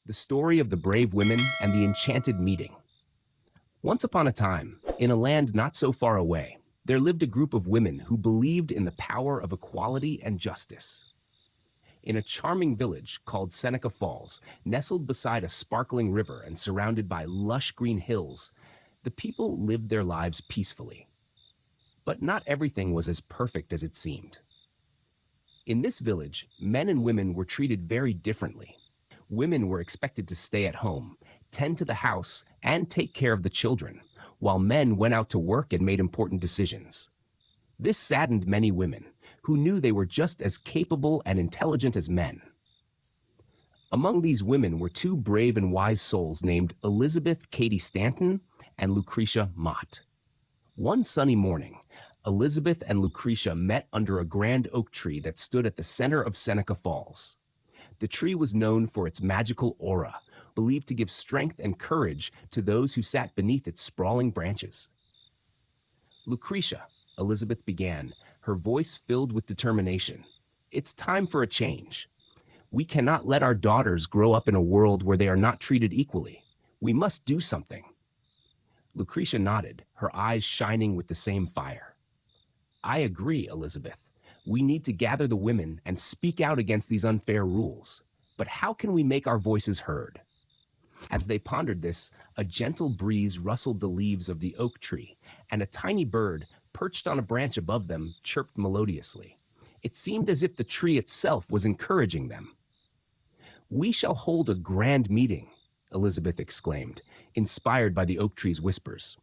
The story of the brave women and the enchanted meeting. Once upon a time, in a land not so far away, there lived a group of women who believed in the power of equality and justice. In a charming village called Seneca Falls, nestled beside a sparkling river and surrounded by lush green hills, the people lived their lives peacefully. But not everything was as perfect as it seemed. In this village, men and women were treated very differently. Women were expected to stay at home, tend to the house, and take care of the children, while men went out to work and made important decisions. This saddened many women, who knew they were just as capable and intelligent as men. Among these women were two brave and wise souls named Elizabeth Cady Stanton and Lucretia Mott. One sunny morning, Elizabeth and Lucretia met under a grand oak tree that stood at the center of Seneca Falls. The tree was known for its magical aura, believed to give strength and courage to those who sat beneath its sprawling branches. Lucretia, Elizabeth began, her voice filled with determination. It's time for a change. We cannot let our daughters grow up in a world where they are not treated equally. We must do something. Lucretia nodded, her eyes shining with the same fire. I agree, Elizabeth. We need to gather the women and speak out against these unfair rules. But how can we make our voices heard? As they pondered this, a gentle breeze rustled the leaves of the oak tree, and a tiny bird, perched on a branch above them, chirped melodiously. It seemed as if the tree itself was encouraging them. We shall hold a grand meeting, Elizabeth exclaimed, inspired by the oak tree's whispers.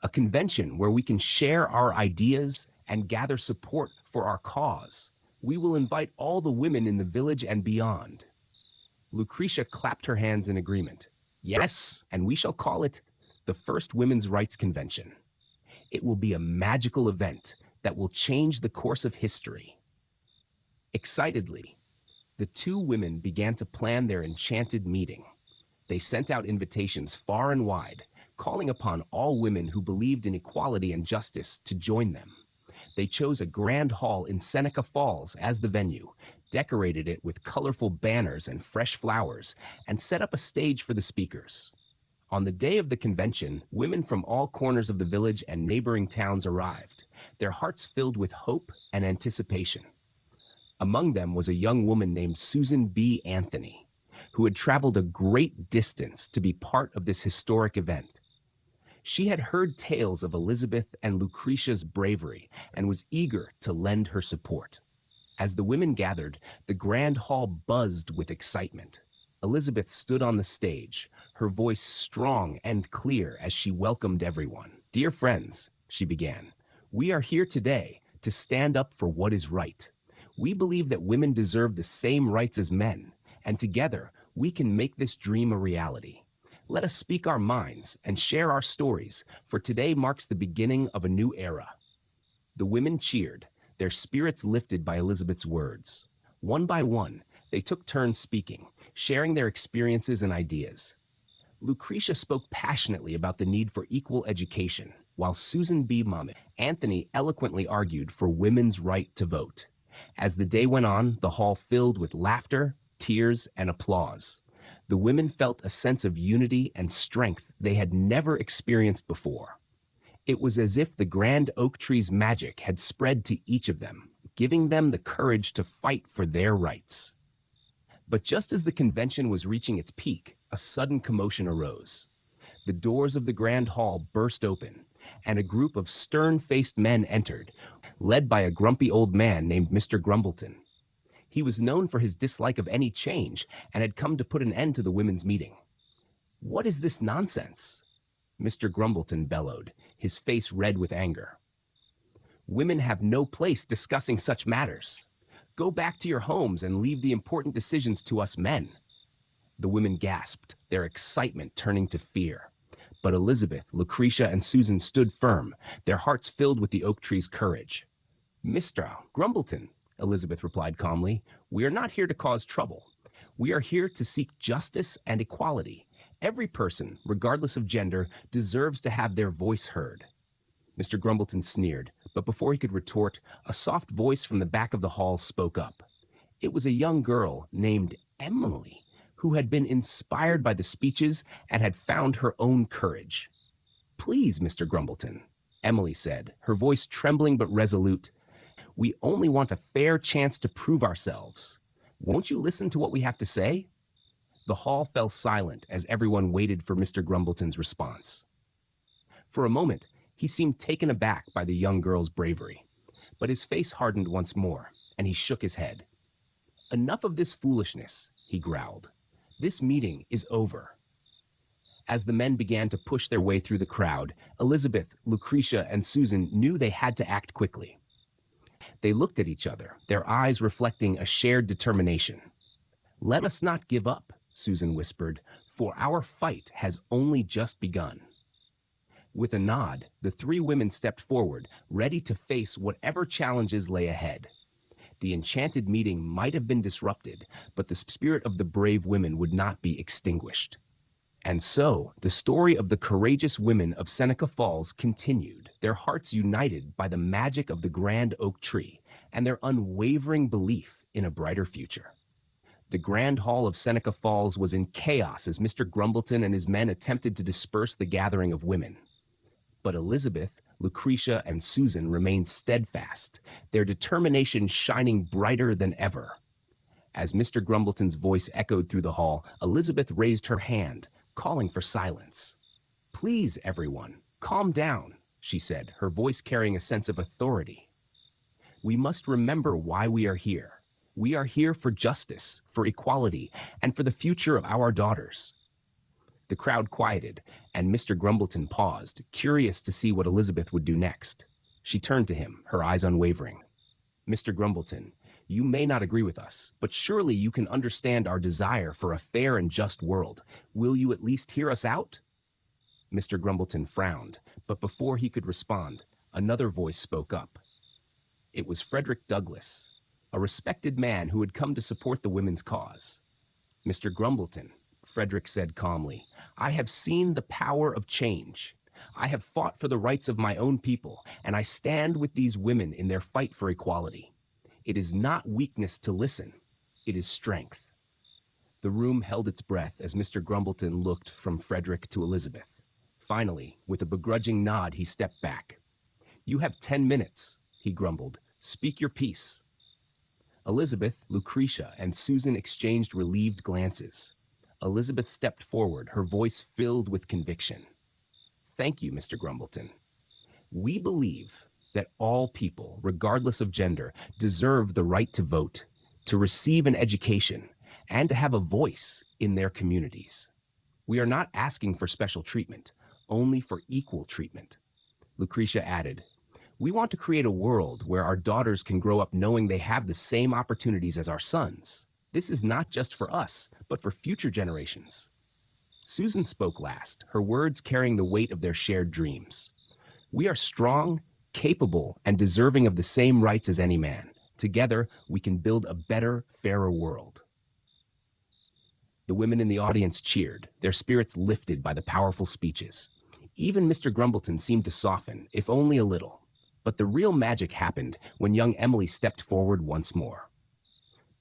A convention where we can share our ideas and gather support for our cause. We will invite all the women in the village and beyond. Lucretia clapped her hands in agreement. Yes, and we shall call it the First Women's Rights Convention. It will be a magical event that will change the course of history. Excitedly, the two women began to plan their enchanted meeting. They sent out invitations far and wide, calling upon all women who believed in equality and justice to join them. They chose a grand hall in Seneca Falls as the venue, decorated it with colorful banners and fresh flowers, and set up a stage for the speakers. On the day of the convention, women from all corners of the village and neighboring towns arrived, their hearts filled with hope and anticipation. Among them was a young woman named Susan B. Anthony, who had traveled a great distance to be part of this historic event. She had heard tales of Elizabeth and Lucretia's bravery and was eager to lend her support. As the women gathered, the grand hall buzzed with excitement. Elizabeth stood on the stage, her voice strong and clear as she welcomed everyone. Dear friends, she began, we are here today to stand up for what is right. We believe that women deserve the same rights as men, and together we can make this dream a reality. Let us speak our minds and share our stories, for today marks the beginning of a new era. The women cheered, their spirits lifted by Elizabeth's words. One by one, they took turns speaking, sharing their experiences and ideas. Lucretia spoke passionately about the need for equal education, while Susan B. Anthony eloquently argued for women's right to vote. As the day went on, the hall filled with laughter, tears, and applause. The women felt a sense of unity and strength they had never experienced before. It was as if the grand oak tree's magic had spread to each of them, giving them the courage to fight for their rights. But just as the convention was reaching its peak, a sudden commotion arose. The doors of the grand hall burst open, and a group of stern-faced men entered, led by a grumpy old man named Mr. Grumbleton. He was known for his dislike of any change and had come to put an end to the women's meeting. What is this nonsense? Mr. Grumbleton bellowed, his face red with anger. Women have no place discussing such matters. Go back to your homes and leave the important decisions to us men. The women gasped, their excitement turning to fear. But Elizabeth, Lucretia, and Susan stood firm, their hearts filled with the oak tree's courage. Mr. Grumbleton, Elizabeth replied calmly, we are not here to cause trouble. We are here to seek justice and equality. Every person, regardless of gender, deserves to have their voice heard. Mr. Grumbleton sneered, but before he could retort, a soft voice from the back of the hall spoke up. It was a young girl named Emily, who had been inspired by the speeches and had found her own courage. "Please, Mr. Grumbleton," Emily said, her voice trembling but resolute, "we only want a fair chance to prove ourselves. Won't you listen to what we have to say?" The hall fell silent as everyone waited for Mr. Grumbleton's response. For a moment, he seemed taken aback by the young girl's bravery, but his face hardened once more, and he shook his head. "Enough of this foolishness," he growled. "This meeting is over." As the men began to push their way through the crowd, Elizabeth, Lucretia, and Susan knew they had to act quickly. They looked at each other, their eyes reflecting a shared determination. "Let us not give up," Susan whispered, "for our fight has only just begun." With a nod, the three women stepped forward, ready to face whatever challenges lay ahead. The enchanted meeting might have been disrupted, but the spirit of the brave women would not be extinguished. And so, the story of the courageous women of Seneca Falls continued, their hearts united by the magic of the grand oak tree and their unwavering belief in a brighter future. The Grand Hall of Seneca Falls was in chaos as Mr. Grumbleton and his men attempted to disperse the gathering of women. But Elizabeth, Lucretia, and Susan remained steadfast, their determination shining brighter than ever. As Mr. Grumbleton's voice echoed through the hall, Elizabeth raised her hand, calling for silence. "Please, everyone, calm down," she said, her voice carrying a sense of authority. "We must remember why we are here. We are here for justice, for equality, and for the future of our daughters." The crowd quieted, and Mr. Grumbleton paused, curious to see what Elizabeth would do next. She turned to him, her eyes unwavering. "Mr. Grumbleton, you may not agree with us, but surely you can understand our desire for a fair and just world. Will you at least hear us out?" Mr. Grumbleton frowned, but before he could respond, another voice spoke up. It was Frederick Douglass, a respected man who had come to support the women's cause. "Mr. Grumbleton," Frederick said calmly, "I have seen the power of change. I have fought for the rights of my own people, and I stand with these women in their fight for equality. It is not weakness to listen. It is strength." The room held its breath as Mr. Grumbleton looked from Frederick to Elizabeth. Finally, with a begrudging nod, he stepped back. "You have 10 minutes, he grumbled. "Speak your piece." Elizabeth, Lucretia, and Susan exchanged relieved glances. Elizabeth stepped forward, her voice filled with conviction. "Thank you, Mr. Grumbleton. We believe that all people, regardless of gender, deserve the right to vote, to receive an education, and to have a voice in their communities. We are not asking for special treatment, only for equal treatment." Lucretia added, "We want to create a world where our daughters can grow up knowing they have the same opportunities as our sons. This is not just for us, but for future generations." Susan spoke last, her words carrying the weight of their shared dreams. "We are strong, capable, and deserving of the same rights as any man. Together, we can build a better, fairer world." The women in the audience cheered, their spirits lifted by the powerful speeches. Even Mr. Grumbleton seemed to soften, if only a little. But the real magic happened when young Emily stepped forward once more.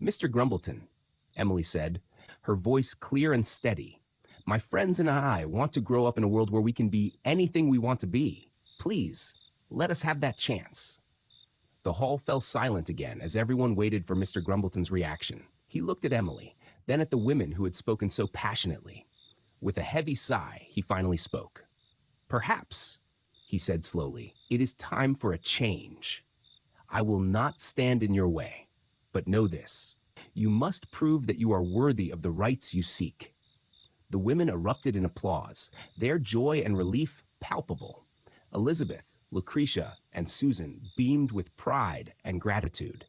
"Mr. Grumbleton," Emily said, her voice clear and steady, "my friends and I want to grow up in a world where we can be anything we want to be. Please, let us have that chance." The hall fell silent again as everyone waited for Mr. Grumbleton's reaction. He looked at Emily, then at the women who had spoken so passionately. With a heavy sigh, he finally spoke. "Perhaps," he said slowly, "it is time for a change. I will not stand in your way, but know this. You must prove that you are worthy of the rights you seek." The women erupted in applause, their joy and relief palpable. Elizabeth, Lucretia, and Susan beamed with pride and gratitude.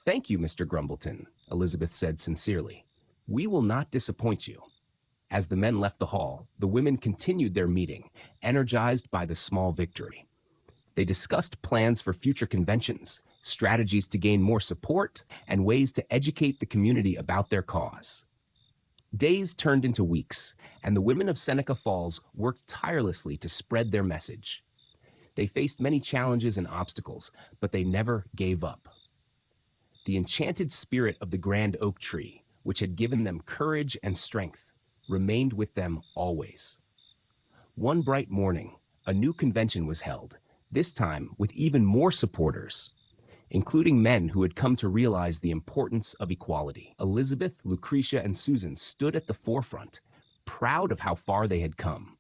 "Thank you, Mr. Grumbleton," Elizabeth said sincerely. "We will not disappoint you." As the men left the hall, the women continued their meeting, energized by the small victory. They discussed plans for future conventions, strategies to gain more support, and ways to educate the community about their cause. Days turned into weeks, and the women of Seneca Falls worked tirelessly to spread their message. They faced many challenges and obstacles, but they never gave up. The enchanted spirit of the grand oak tree, which had given them courage and strength, remained with them always. One bright morning, a new convention was held, this time with even more supporters, including men who had come to realize the importance of equality. Elizabeth, Lucretia, and Susan stood at the forefront, proud of how far they had come.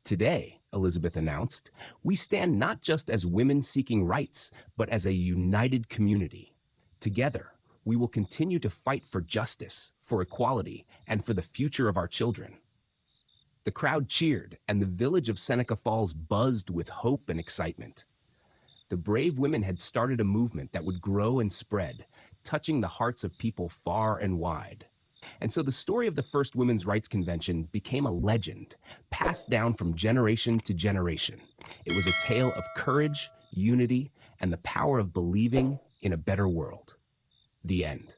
Today, Elizabeth announced, we stand not just as women seeking rights, but as a united community. Together, we will continue to fight for justice, for equality, and for the future of our children. The crowd cheered, and the village of Seneca Falls buzzed with hope and excitement. The brave women had started a movement that would grow and spread, touching the hearts of people far and wide. And so the story of the first Women's Rights Convention became a legend, passed down from generation to generation. It was a tale of courage, unity, and the power of believing in a better world. The end.